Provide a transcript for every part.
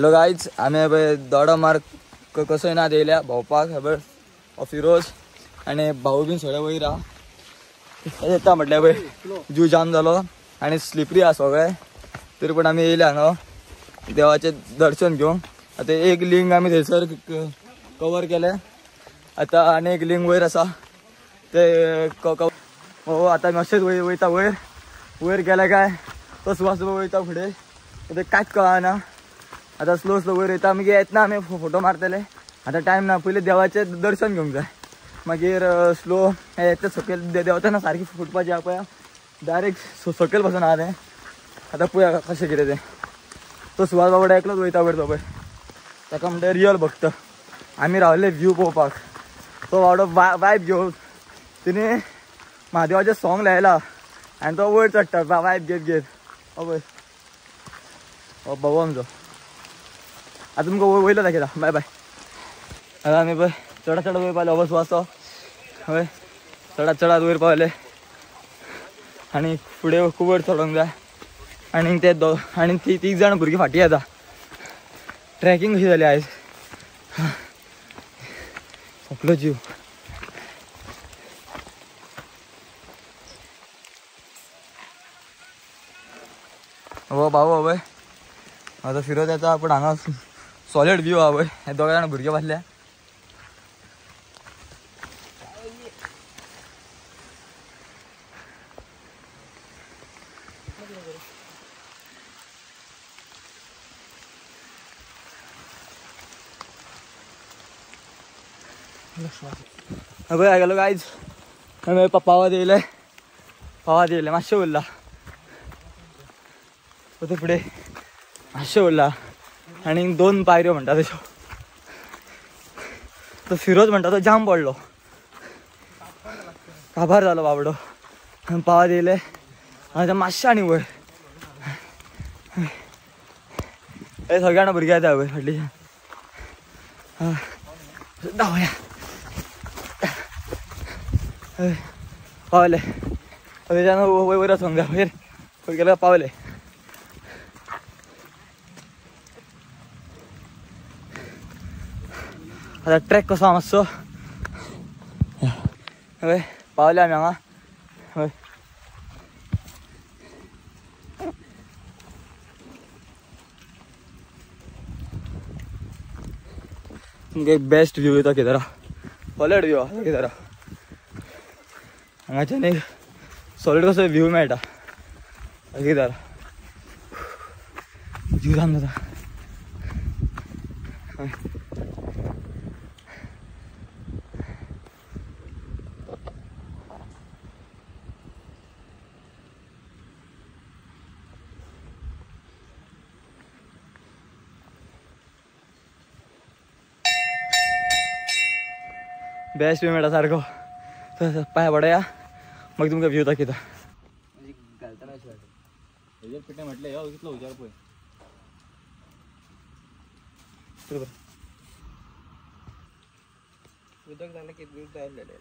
Hello guys, आम्ही Doda mark कसं ना दिल्या भाऊपाक फिरोज आणि भाऊ बीन सगळ्या वयर येता म्हटल्या पळय जीव जाम जालो आणि स्लिपरी आहा सगळे तरी पण आम्ही येयले हांगा देवाचे दर्शन घेऊन. आता एक लिंग आम्ही थंयसर कवर केले, आता आनी एक लिंग वयर आसा ते हो आता मातशेंच वयता वयर वयर गेले काय तो सुवास वयता फुडें ते कांयच कळना. आता स्लो वयर येता मागीर येतना आमी फोटो मारतले. आता टायम ना, पयलीं देवाचे दर्शन घेवंक जाय मागीर स्लो येता सकयल देंवतना सारकी फुटपाची आहा पळय डायरेक्ट सकयल पासून आहा तें. आतां पळोवया कशें कितें तें. तो सुवास बाबा एकलोच वयता वयर तो पळय ताका म्हणटा रियल भक्त. आमी रावले व्यू पळोवपाक. तो बाबडो वायब घेवन तिने महादेवाचें सॉंग लायला आनी तो वयर चडटा वायब घेत घेत. पळय हो भाऊ आमचो. आता तुमकां वयलो दाखयता. Bye bye. आता आमी पळय चडत चडत वयर पावले. हो सुवास तो हय चडत चडत वयर पावले आनी फुडें खूब वयर चडोंक जाय. आनी ते आनी तीग जाण भुरगीं फाटीं येता. ट्रॅकिंग कशी जाली आयज. सोंपलो जीव. हो भाऊ पळय आता फिरत येता पण हांगा सॉलिड व्यू आहा पळय. हे दोगां जाण भुरगे बसल्या. पळय हांगा गेलो गायज. पावात येयले मातशें उरला. ते फुडें मातशें उरला आनी 2 पायऱ्यो म्हणटा तश्यो. तो फिरोज म्हणटा तो जाम पडलो, काबार जालो बाबडो. पावात येयले आतां मातशें आनी वयर. हे सगळे जाणां भुरगे येता वयर फाटलीं धांवया. पावले तेच्यान वयर वचोंक जाय. वयर वयर गेल्यार पावले. आता ट्रॅक कसो आहा मातसो. हय पावले आमी हांगा. हय तुमकां एक बेस्ट व्यू येता कितें सॉलिड व्यू आहा कितें हांगाच्यान एक सॉलिड कसो व्यू मेळटा कितें जीव जाम जाता. बेस्ट व्यू मेळटा सारको. पांय पडया मग तुमकां व्यू दाखयता. घालतना अशें हेजेर पिठे म्हटलें हो कितलो हुशार पळय. उदक जालें की दूद जालेलें.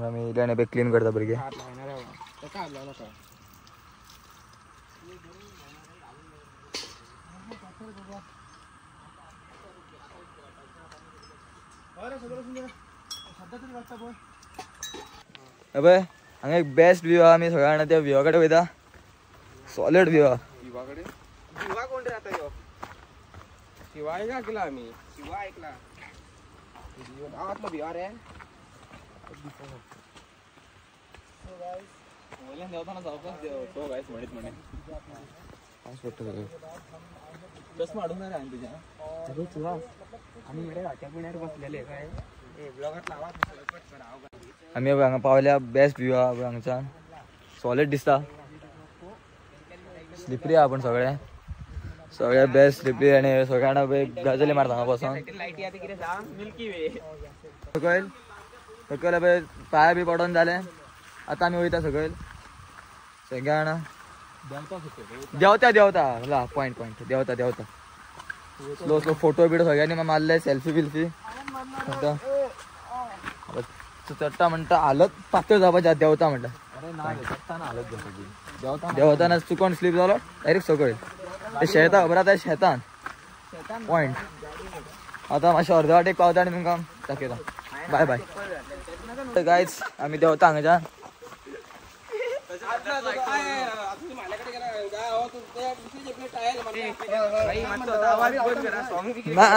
आमी येयले आनी क्लीन करता भुरगे. पळय हांगा एक बेस्ट व्यू आहा. आमी सगळे जाणां त्या व्यूआ कडेन वयता. सॉलिड व्यू आहा. शिवा कडेन शिवा कोण रे आता यो. शिवा ऐकला केला आम्ही. शिवा ऐकला गावातलो भिवा रे. वयल्यान देंवताना जावपाच देव तो गायस म्हणीत म्हणे चष्मा हाडूंक ना रे हांवें तुज्या. अरे सुहास आमी मरे हात्या पिण्यार बसलेले काय ब्लॉगात लावा. आमी हांगा पावल्या. बेस्ट व्यू आहा हांगच्यान. सॉलिड दिसता. स्लिपरी आहा पण सगळे बेस्ट स्लिपरी आनी सगळे जाणां गजाली मारता हांगा बसून. सकयल सकयल पळय पांय बी पडोन जालें. आतां आमी वयता सकयल सगळे जाणां देंवता पॉयंट देंवता स्लो फोटो बिटो सगळ्यांनी मारले. सेल्फी बिल्फी चडटा म्हणटा हालत पातळ जावपाची देंवता म्हणटा. देवताना चुकून स्लीप झालो डायरेक्ट सकयल ते शेतान खबर आसा शेतान पॉइंट आता मातशें अर्दे वाटेक पावता आनी तुमकां दाखयता बाय बाय गायज आमी देवता हांगाच्यान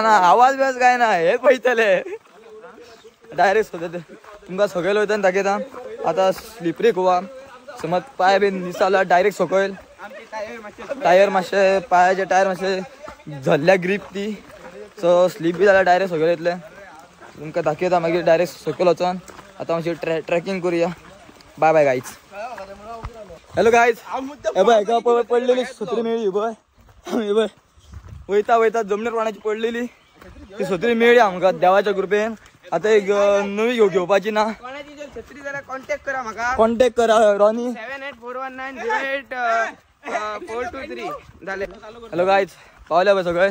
ना आवाज बिवाज काय ना हे पळयतले डायरेक्ट तुमकां सकयल वयता दाखयता आता स्लिपरी गोवा समज पाय बीन दिसता डायरेक्ट सकयल टायर मातशे पायाचे टायर मातशे झल्ल्या ग्रीप ती सो स्लीप बी जाल्यार डायरेक्ट सकयल येतले तुमकां दाखयता मागीर डायरेक्ट सकयल वचोन आतां मातशी ट्रॅकिंग करुया bye bye guys hello guys हे पळय हेका पडलेली सत्री मेळ्ळी पळय हे पळय वयता वयता जमनीर कोणाची पडलेली ती सत्री मेळ्ळी आमकां देवाच्या कृपेन आता एक नवी घेवपाची ना छत्री जरा कॉन्टॅक्ट करा म्हाका कॉन्टॅक्ट करा रॉनी 7841908423 झाले हॅलो गायज पावल्या पळय सगळे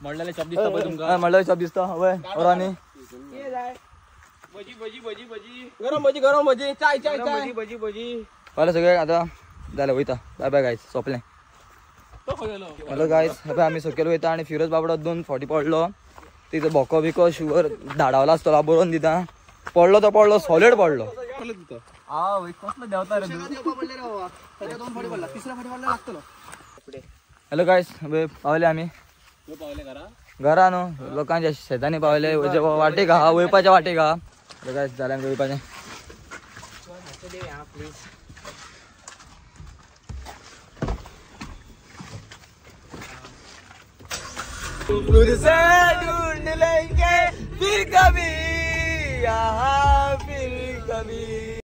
म्हणलेले शब्द दिसता पळय तुमकां म्हणलं शब्द दिसता हवय रॉनी भजी भजी भजी भजी गरम भजी चाय चाय चाय भजी भजी पावल्या सगळे आता जालें वयता बाय बाय गायज सोंपलें हॅलो गायज हे आमी सकयल वयता आनी फिरोज बाबडो 2 फावटी पडलो तिथं भोको बिको शुगर धाडावला आसतलो बरोवन दिता पडलो तो पडलो सॉलिड पडलो हॅलो गायज पावले आमी घरा न्हू लोकांच्या शेतांनी पावले वाटेक आहा वयपाच्या वाटेक आहा गायज जालें आमकां वयपाचें खुद से ढूंढ लेंगे फिर कभी यहाँ फिर कभी